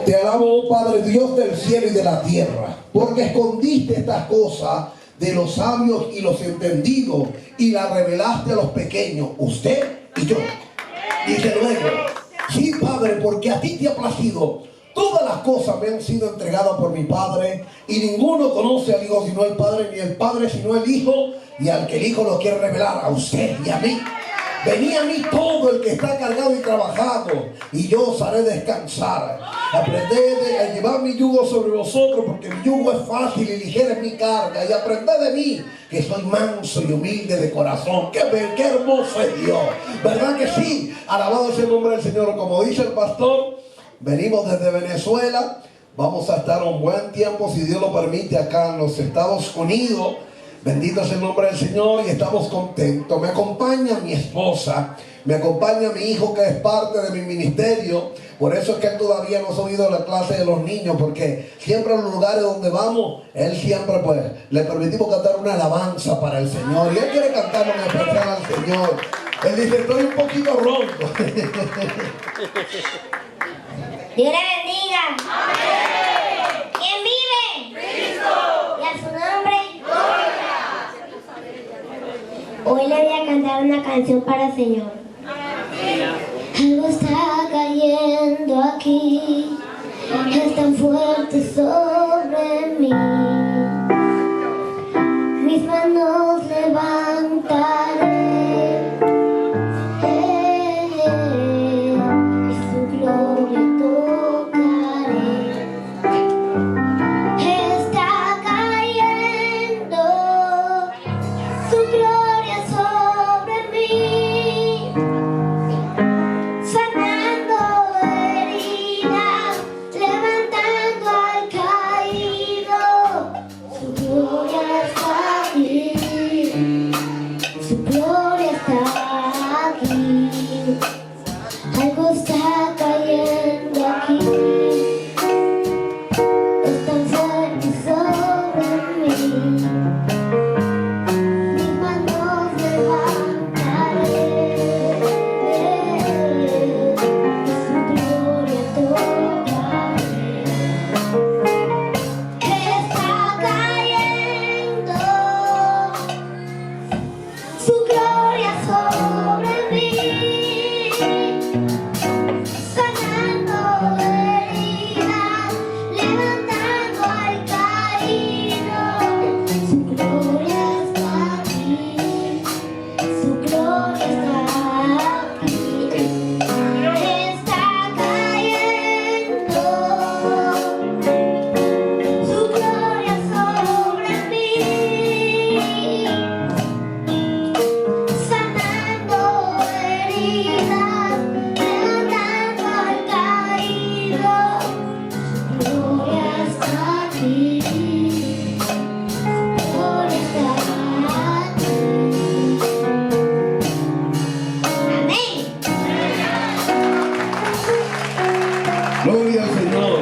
Te alabo, oh Padre Dios del cielo y de la tierra, porque escondiste estas cosas de los sabios y los entendidos y las revelaste a los pequeños, usted y yo. Dice luego, sí, Padre, porque a ti te ha placido. Todas las cosas me han sido entregadas por mi Padre, y ninguno conoce al Hijo sino el Padre, ni el Padre sino el Hijo, y al que el Hijo lo quiere revelar, a usted y a mí. Venid a mí todo el que está cargado y trabajado, y yo os haré descansar. Aprended a llevar mi yugo sobre vosotros, porque mi yugo es fácil y ligera es mi carga. Y aprended de mí, que soy manso y humilde de corazón. ¡Qué hermoso es Dios! ¿Verdad que sí? Alabado sea el nombre del Señor. Como dice el pastor, venimos desde Venezuela. Vamos a estar un buen tiempo, si Dios lo permite, acá en los Estados Unidos. Bendito es el nombre del Señor y estamos contentos. Me acompaña mi esposa, me acompaña mi hijo, que es parte de mi ministerio. Por eso es que él todavía no ha subido a la clase de los niños, porque siempre en los lugares donde vamos, él siempre pues le permitimos cantar una alabanza para el Señor. Y él quiere cantar un especial al Señor. Él dice, estoy un poquito ronco. Dios le bendiga. Amén. ¿Quién vive? Cristo. ¿Y a su nombre? Gloria. Hoy le voy a cantar una canción para el Señor. Algo está cayendo aquí, es tan fuerte sobre mí. Mis manos levantaré, y su gloria tocaré. Está cayendo su gloria sobre mí, sanando heridas, levantando al caído. Su gloria está aquí, su gloria está aquí. Algo está cayendo aquí, es tan fuerte sobre mí. Mis manos levantaré, y su gloria tocaré. Está cayendo su gloria sobre mí, sanando heridas, levantando al caído. Su gloria está aquí, su gloria está aquí. Está cayendo su gloria sobre mí, sanando heridas, levantando al caído. Su gloria está aquí, su gloria está aquí. Amén. Gloria al Señor.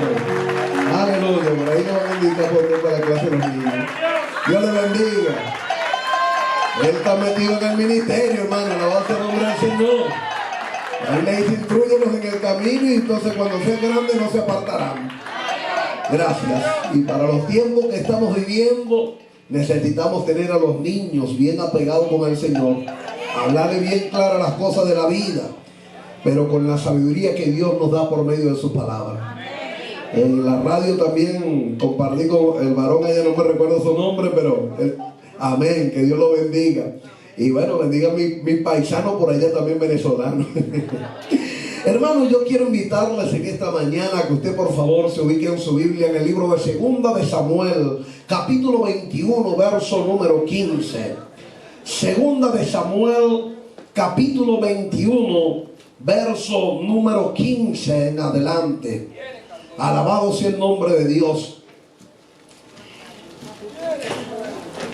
Aleluya. Por ahí nos van a invitar por para la clase de los niños. Dios le bendiga. Él está metido en el ministerio, hermano. Alabado sea el nombre del Señor. Ahí le dice, intrúyelos en el camino, y entonces cuando sean grandes no se apartarán. Gracias. Y para los tiempos que estamos viviendo, necesitamos tener a los niños bien apegados con el Señor. Hablarle bien claras las cosas de la vida, pero con la sabiduría que Dios nos da por medio de su palabra. En la radio también compartí con el varón, ella no me recuerdo su nombre, pero amén, que Dios lo bendiga. Y bueno, bendiga a mi paisano por allá también venezolano. Hermano, yo quiero invitarles en esta mañana que usted por favor se ubique en su Biblia en el libro de Segunda de Samuel, capítulo 21, verso número 15. Segunda de Samuel, capítulo 21, verso número 15 en adelante. Alabado sea el nombre de Dios.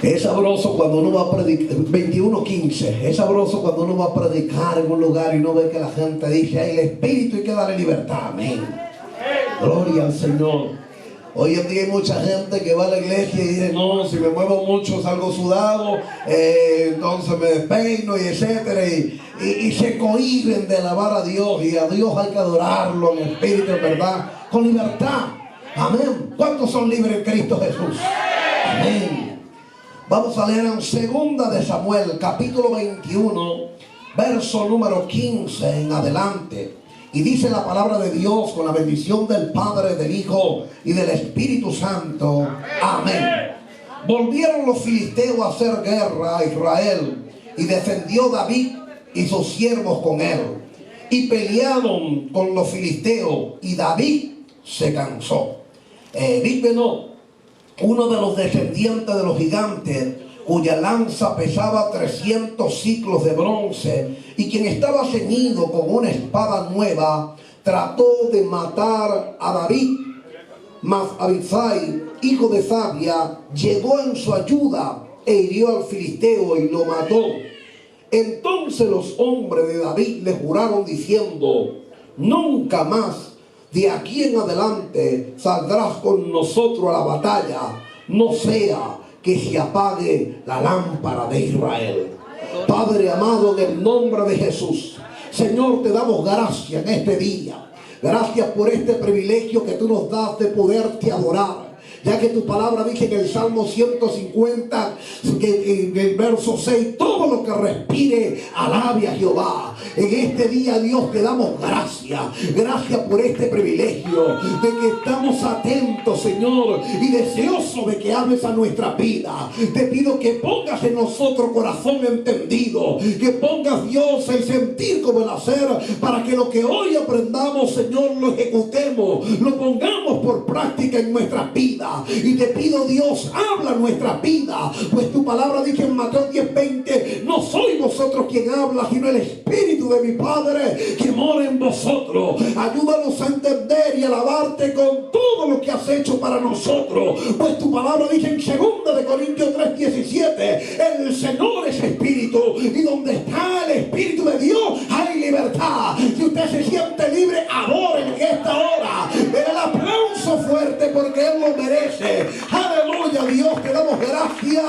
Es sabroso cuando uno va a predicar, 21:15, es sabroso cuando uno va a predicar en un lugar y uno ve que la gente dice, ay, el Espíritu hay que darle libertad. Amén. Gloria al Señor. Hoy en día hay mucha gente que va a la iglesia y dice, no, si me muevo mucho salgo sudado, entonces me despeino y etcétera, y se cohíben de alabar a Dios, y a Dios hay que adorarlo en espíritu, en verdad, con libertad. Amén. ¿Cuántos son libres en Cristo Jesús? Amén. Vamos a leer en segunda de Samuel, capítulo 21, verso número 15 en adelante. Y dice la palabra de Dios con la bendición del Padre, del Hijo y del Espíritu Santo. Amén. Volvieron los filisteos a hacer guerra a Israel, y defendió David y sus siervos con él, y pelearon con los filisteos, y David se cansó. Vícbeno, uno de los descendientes de los gigantes, cuya lanza pesaba 300 ciclos de bronce, y quien estaba ceñido con una espada nueva, trató de matar a David. Mas Abisai, hijo de Zabia, llegó en su ayuda e hirió al filisteo y lo mató. Entonces los hombres de David le juraron diciendo: nunca más de aquí en adelante saldrás con nosotros a la batalla, no sea que se apague la lámpara de Israel. Padre amado, en el nombre de Jesús, Señor, te damos gracias en este día. Gracias por este privilegio que tú nos das de poderte adorar. Ya que tu palabra dice en el Salmo 150, que en el verso 6, todo lo que respire alabe a Jehová. En este día, Dios, te damos gracias. Gracias por este privilegio de que estamos atentos, Señor, y deseosos de que hables a nuestra vida. Te pido que pongas en nosotros corazón entendido, que pongas, Dios, el sentir como el hacer, para que lo que hoy aprendamos, Señor, lo ejecutemos, lo pongamos por práctica en nuestras vidas. Y te pido, Dios, habla nuestra vida, pues tu palabra dice en Mateo 10:20: no soy vosotros quien habla, sino el Espíritu de mi Padre que mora en vosotros. Ayúdanos a entender y alabarte con todo lo que has hecho para nosotros, pues tu palabra dice en 2 Corintios 3:17: el Señor es Espíritu, y donde está el Espíritu de Dios hay libertad. Si usted se siente libre, adore en esta hora. El aplauso fuerte, porque Él lo merece. Aleluya, Dios, te damos gracias.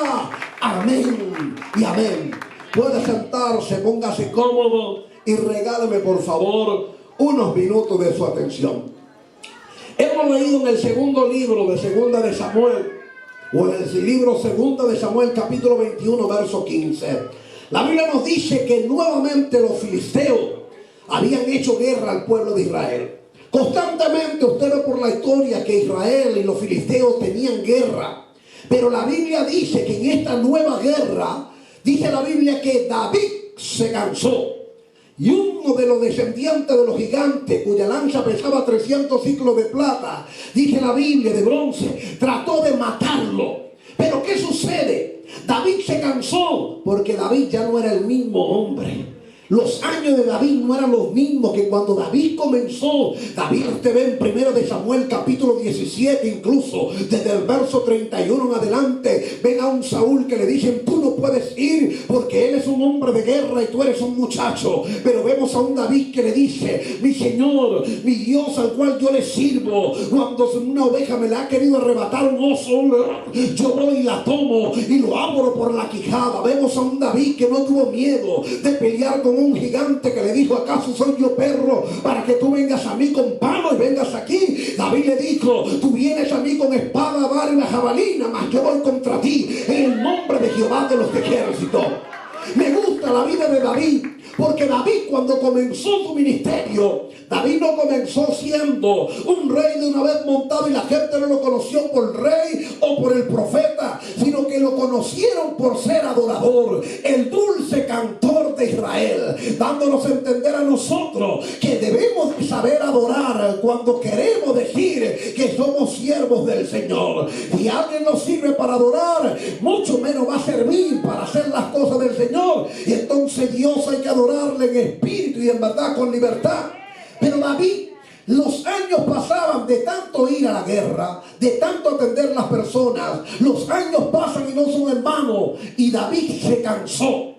Amén y amén. Puede sentarse, póngase cómodo y regáleme, por favor, unos minutos de su atención. Hemos leído en el segundo libro de segunda de Samuel, o en el libro segunda de Samuel, capítulo 21, verso 15. La Biblia nos dice que nuevamente los filisteos habían hecho guerra al pueblo de Israel. Constantemente usted ve por la historia que Israel y los filisteos tenían guerra. Pero la Biblia dice que en esta nueva guerra, dice la Biblia que David se cansó. Y uno de los descendientes de los gigantes, cuya lanza pesaba 300 ciclos de plata, dice la Biblia, de bronce, trató de matarlo. Pero ¿qué sucede? David se cansó porque David ya no era el mismo hombre. Los años de David no eran los mismos que cuando David comenzó. David, usted ve en 1 de Samuel capítulo 17, incluso desde el verso 31 en adelante, ven a un Saúl que le dicen: tú no puedes ir porque él es un hombre de guerra y tú eres un muchacho. Pero vemos a un David que le dice: mi Señor, mi Dios al cual yo le sirvo, cuando una oveja me la ha querido arrebatar un oso, yo voy y la tomo y lo abro por la quijada. Vemos a un David que no tuvo miedo de pelear con un gigante que le dijo: ¿acaso soy yo perro para que tú vengas a mí con palo y vengas aquí? David le dijo: tú vienes a mí con espada, vara y la jabalina, mas yo voy contra ti en el nombre de Jehová de los ejércitos. Me gusta la vida de David, porque David, cuando comenzó su ministerio, David no comenzó siendo un rey de una vez montado y la gente no lo conoció por rey o por el profeta, sino que lo conocieron por ser adorador, el dulce cantor de Israel, dándonos a entender a nosotros que debemos saber adorar cuando queremos decir que somos siervos del Señor. Si alguien nos sirve para adorar, mucho menos va a servir para hacer las cosas del Señor. Y entonces Dios hay que adorarle en espíritu y en verdad, con libertad. Pero David, los años pasaban de tanto ir a la guerra, de tanto atender las personas. Los años pasan y no son en vano, y David se cansó.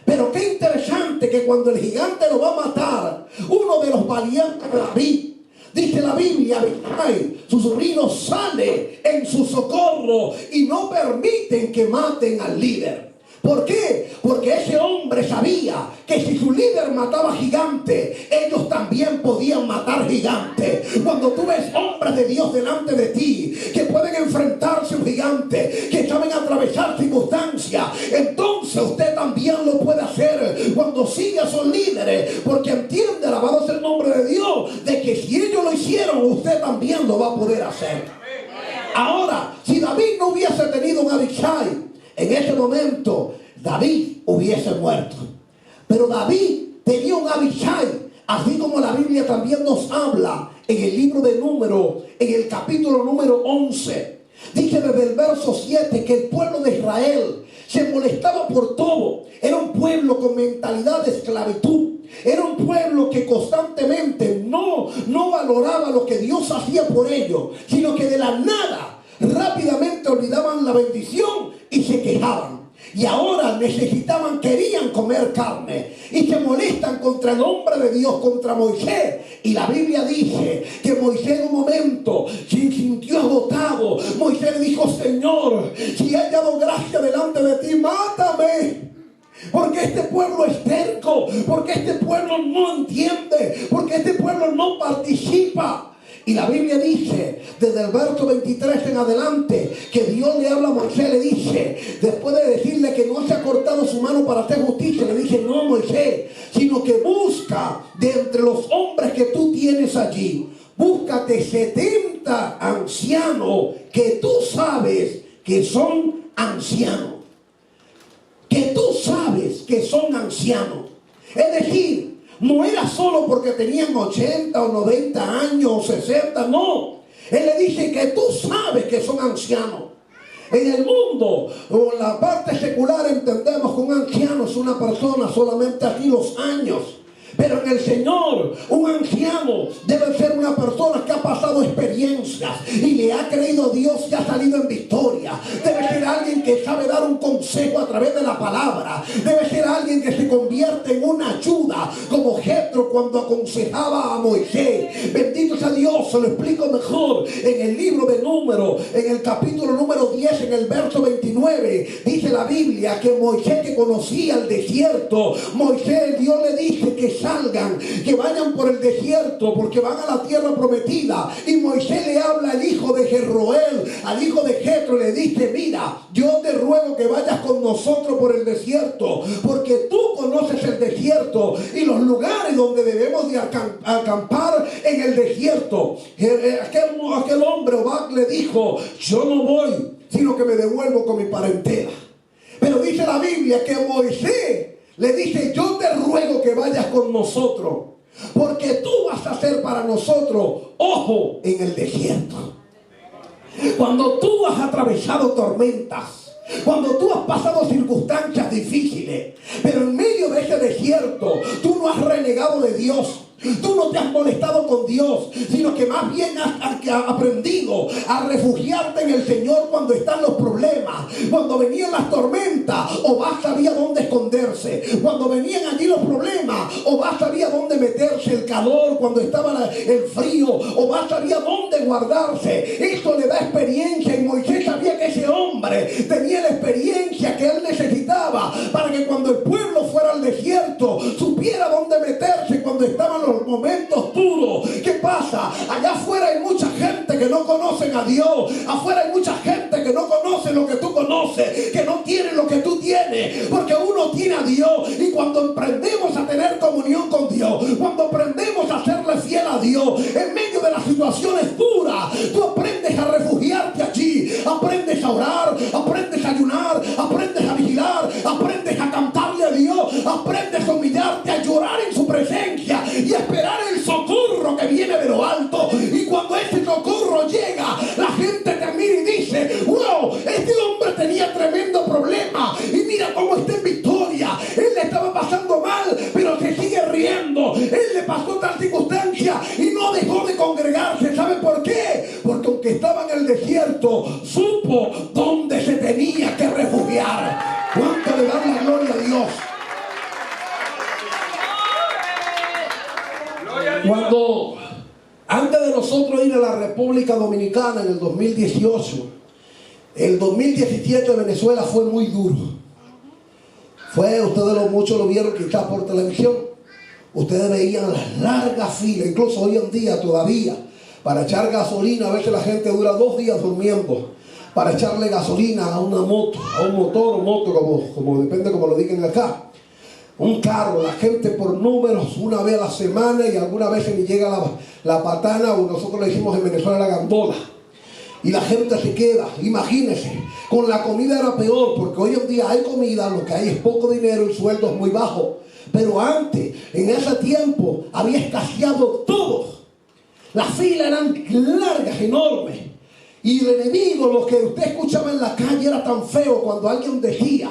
Pero qué interesante que cuando el gigante lo va a matar, uno de los valientes de David, dice la Biblia, Abisai, su sobrino, sale en su socorro y no permiten que maten al líder. ¿Por qué? Porque ese hombre sabía que si su líder mataba gigantes, ellos también podían matar gigantes. Cuando tú ves hombres de Dios delante de ti, que pueden enfrentarse a un gigante, que saben atravesar circunstancias, entonces usted también lo puede hacer cuando sigue a sus líderes, porque entiende, alabado sea el nombre de Dios, de que si ellos lo hicieron, usted también lo va a poder hacer. Ahora, si David no hubiese tenido un Abishai, en ese momento David hubiese muerto. Pero David tenía un Abishai, así como la Biblia también nos habla en el libro de Números, en el capítulo número 11. Dice desde el verso 7 que el pueblo de Israel se molestaba por todo. Era un pueblo con mentalidad de esclavitud. Era un pueblo que constantemente no valoraba lo que Dios hacía por ellos, sino que de la nada rápidamente olvidaban la bendición y se quejaban. Y ahora querían comer carne y se molestan contra el hombre de Dios, contra Moisés. Y la Biblia dice que Moisés en un momento se sintió agotado. Moisés le dijo: Señor, si he hallado gracia delante de ti, mátame. Porque este pueblo es terco, porque este pueblo no entiende, porque este pueblo no participa. Y la Biblia dice, desde el verso 23 en adelante, que Dios le habla a Moisés, le dice, después de decirle que no se ha cortado su mano para hacer justicia, le dice: no, Moisés, sino que busca de entre los hombres que tú tienes allí, búscate 70 ancianos que tú sabes que son ancianos. Que tú sabes que son ancianos. Es decir, no era solo porque tenían 80 o 90 años o 60, no. Él le dice que tú sabes que son ancianos. En el mundo o en la parte secular entendemos que un anciano es una persona solamente aquí los años. Pero en el Señor, un anciano debe ser una persona que ha pasado experiencias y le ha creído a Dios y ha salido en victoria. Debe ser alguien que sabe dar un consejo a través de la palabra. Debe ser alguien que se convierte en una ayuda, como Jetro cuando aconsejaba a Moisés. Bendito sea Dios, se lo explico mejor en el libro de Números, en el capítulo número 10, en el verso 29. Dice la Biblia que Moisés, que conocía el desierto, Moisés, Dios le dice que salgan, que vayan por el desierto, porque van a la tierra prometida. Y Moisés le habla al hijo de Jerroel, al hijo de Jetro, le dice: mira, yo te ruego que vayas con nosotros por el desierto, porque tú conoces el desierto y los lugares donde debemos de acampar en el desierto. Aquel hombre, Obad, le dijo: yo no voy, sino que me devuelvo con mi parentela. Pero dice la Biblia que Moisés le dice: yo te ruego que vayas con nosotros, porque tú vas a ser para nosotros ojo en el desierto. Cuando tú has atravesado tormentas, cuando tú has pasado circunstancias difíciles, pero en medio de ese desierto tú no has renegado de Dios, tú no te has molestado con Dios, sino que más bien has aprendido a refugiarte en el Señor cuando están los problemas. Cuando venían las tormentas, Obad sabía dónde esconderse. Cuando venían allí los problemas, Obad sabía dónde meterse. El calor, cuando estaba el frío, Obad sabía dónde guardarse. Esto le da experiencia, y Moisés sabía que ese hombre tenía la experiencia que él necesitaba para que cuando el pueblo fuera al desierto supiera dónde meterse cuando estaban los momentos duros. ¿Qué pasa? Allá afuera hay mucha gente que no conocen a Dios. Afuera hay mucha gente que no conoce lo que tú conoces, que no tiene lo que tú tienes, porque uno tiene a Dios. Y cuando emprendemos a tener comunión con Dios, cuando aprendemos a serle fiel a Dios en medio de las situaciones duras, tú aprendes a refugiarte allí, aprendes a orar, aprendes a ayunar, aprendes a vigilar, aprendes a cantarle a Dios, aprendes a humillarte, a llorar en su presencia y a esperar el socorro que viene de lo alto. Y cuando ese socorro llega, la gente te mira y dice: wow, este hombre tenía tremendo problema y mira cómo está en victoria. Él le estaba pasando mal, pero se sigue riendo. Él le pasó tal circunstancia y no dejó de congregarse. ¿Sabe por qué? Porque aunque estaba en el desierto, supo dónde se tenía que refugiar. ¿Cuánto le dan la gloria a Dios? Cuando antes de nosotros ir a la República Dominicana en el 2018, el 2017 Venezuela fue muy duro. Ustedes muchos lo vieron quizás por televisión. Ustedes veían las largas filas, incluso hoy en día todavía, para echar gasolina. A veces la gente dura 2 días durmiendo para echarle gasolina a una moto, a un motor o moto, como depende como lo digan acá. Un carro, la gente por números, una vez a la semana, y algunas veces ni llega la patana, o nosotros le decimos en Venezuela la gandola. Y la gente se queda, imagínense. Con la comida era peor, porque hoy en día hay comida, lo que hay es poco dinero y sueldos muy bajos. Pero antes, en ese tiempo, había escaseado todo. Las filas eran largas, enormes. Y el enemigo, lo que usted escuchaba en la calle era tan feo cuando alguien decía: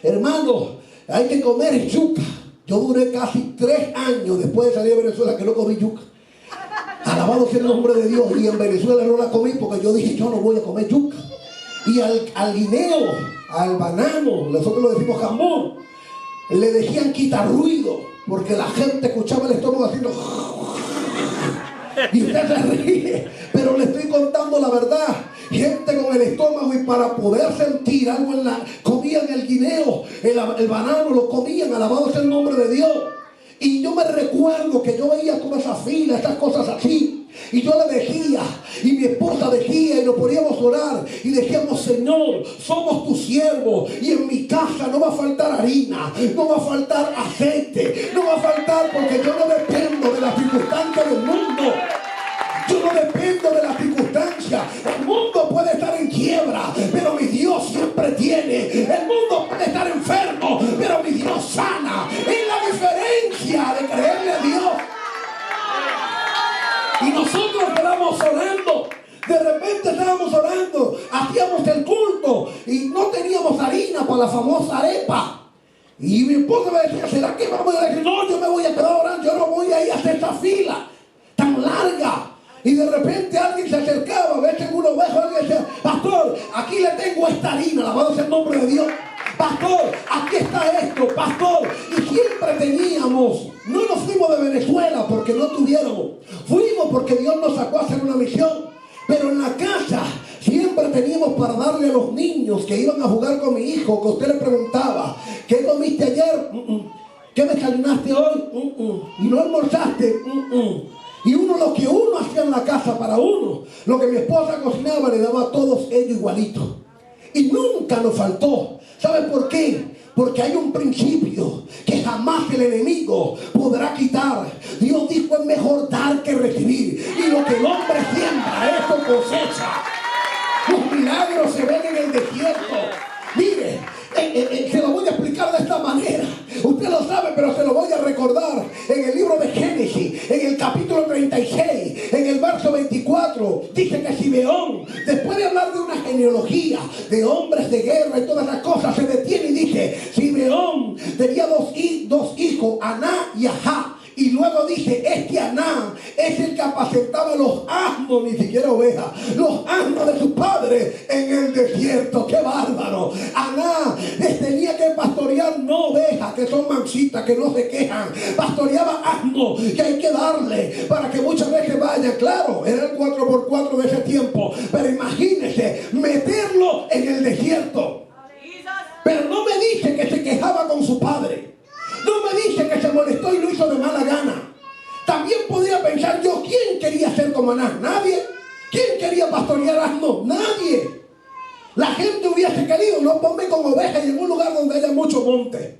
hermano, hay que comer yuca. Yo duré casi 3 años después de salir de Venezuela que no comí yuca. Alabado sea el nombre de Dios. Y en Venezuela no la comí porque yo dije: yo no voy a comer yuca. Y al guineo, al banano, nosotros lo decimos jamón, le decían quita ruido, porque la gente escuchaba el estómago haciendo y usted se ríe, pero le estoy contando la verdad. Gente con el estómago, y para poder sentir algo comían el guineo, el banano, lo comían. Alabado sea el nombre de Dios. Y yo me recuerdo que yo veía toda esa fila, esas cosas así, y yo le decía, y mi esposa decía, y nos poníamos a orar, y decíamos: Señor, somos tus siervos, y en mi casa no va a faltar harina, no va a faltar aceite, no va a faltar, porque yo no dependo de las circunstancias del mundo. Yo no dependo de las circunstancias. El mundo puede estar en quiebra, pero mi Dios siempre tiene. El mundo puede estar enfermo, pero mi Dios sana. Es la diferencia de creerle a Dios. Y nosotros estábamos orando. De repente estábamos orando, hacíamos el culto y no teníamos harina para la famosa arepa. Y mi esposa me decía: ¿será que vamos a decir? No, yo me voy a quedar orando, yo no voy a ir a hacer esta fila tan larga. Y de repente alguien se acercaba, a veces uno ve a alguien y decía: pastor, aquí le tengo esta harina, alabado sea el nombre de Dios. Pastor, aquí está esto, pastor. Y siempre teníamos. No nos fuimos de Venezuela porque no tuviéramos. Fuimos porque Dios nos sacó a hacer una misión. Pero en la casa siempre teníamos para darle a los niños que iban a jugar con mi hijo, que usted le preguntaba: ¿qué comiste ayer? ¿Qué desayunaste hoy? ¿Y no almorzaste? Y lo que uno hacía en la casa para uno, lo que mi esposa cocinaba, le daba a todos ellos igualito. Y nunca nos faltó. ¿Sabe por qué? Porque hay un principio que jamás el enemigo podrá quitar. Dios dijo: es mejor dar que recibir. Y lo que el hombre siembra, eso cosecha. Los milagros se ven en el desierto. Mire, se lo voy a explicar de esta manera. Usted lo sabe, pero se lo voy a recordar. En el libro de Génesis, en el capítulo 36, en el verso 24, dice que Simeón, después de hablar de una genealogía de hombres de guerra y todas las cosas, se detiene y dice: Simeón tenía dos hijos, Aná y Ahá. Y luego dice: este Aná es el que apacentaba los asnos, ni siquiera ovejas, los asnos de su padre en el desierto. ¡Qué bárbaro! Aná tenía que pastorear no ovejas, que son mansitas, que no se quejan. Pastoreaba asnos, que hay que darle para que muchas veces vaya. Claro, era el 4x4 de ese tiempo, pero imagínese meterlo en el desierto. Pero no me dice que se quejaba con su padre. No me dice que se molestó y lo hizo de mala gana. También podría pensar yo: ¿quién quería ser como Aná? Nadie. ¿Quién quería pastorear asnos? Nadie. La gente hubiese querido: no, ponme con ovejas en un lugar donde haya mucho monte,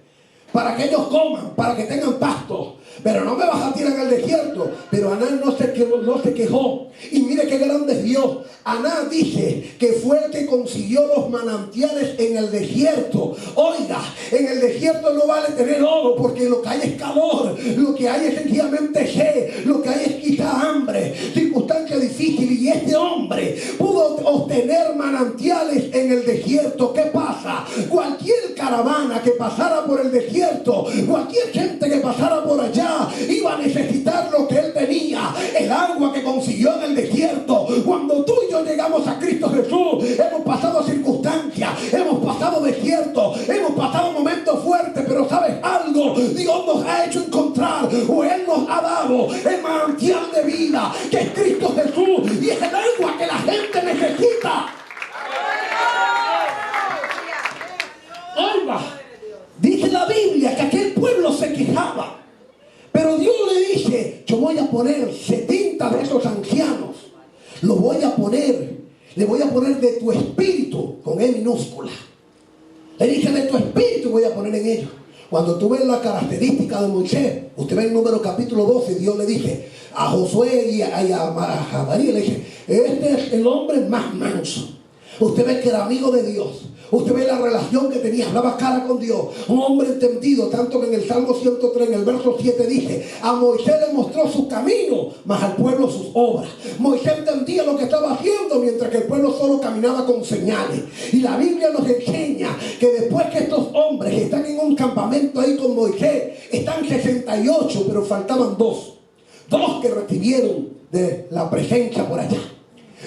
para que ellos coman, para que tengan pasto. Pero no me vas a tirar al desierto. Pero Aná no se quejó. Y mire qué grande es Dios. Aná dice que fue el que consiguió los manantiales en el desierto. Oiga, en el desierto no vale tener oro, porque lo que hay es calor, lo que hay es sencillamente sed, lo que hay es quizá hambre, circunstancia difícil. Y este hombre pudo obtener manantiales en el desierto. ¿Qué pasa? Cualquier caravana que pasara por el desierto, cualquier gente que pasara por allá, iba a necesitar lo que él tenía, el agua que consiguió en el desierto. Cuando tú y yo llegamos a Cristo Jesús, hemos pasado circunstancias, hemos pasado desiertos, hemos pasado momentos fuertes, pero ¿sabes algo? Dios nos ha hecho encontrar, o Él nos ha dado el manantial de vida, que es Cristo Jesús, y es el agua que la gente necesita. Oiga, dice la poner de tu espíritu, con E minúscula. Le dije, de tu espíritu voy a poner en ellos. Cuando tú ves la característica de Moisés, usted ve en Número capítulo 12, Dios le dice a Josué y a María, le dice, este es el hombre más manso. Usted ve que era amigo de Dios. Usted ve la relación que tenía, hablaba cara con Dios, un hombre entendido, tanto que en el Salmo 103, en el verso 7 dice, a Moisés le mostró su camino, mas al pueblo sus obras. Moisés entendía lo que estaba haciendo, mientras que el pueblo solo caminaba con señales. Y la Biblia nos enseña que después que estos hombres están en un campamento ahí con Moisés, están 68, pero faltaban dos que recibieron de la presencia por allá,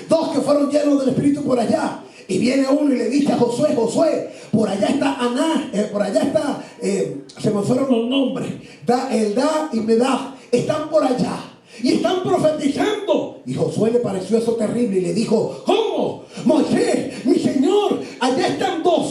dos que fueron llenos del Espíritu por allá. Y viene uno y le dice a Josué, Josué, por allá está Aná, por allá está, se me fueron los nombres, Eldad y Medad, están por allá y están profetizando. Y Josué le pareció eso terrible y le dijo, ¿cómo? Moisés, mi señor, allá están dos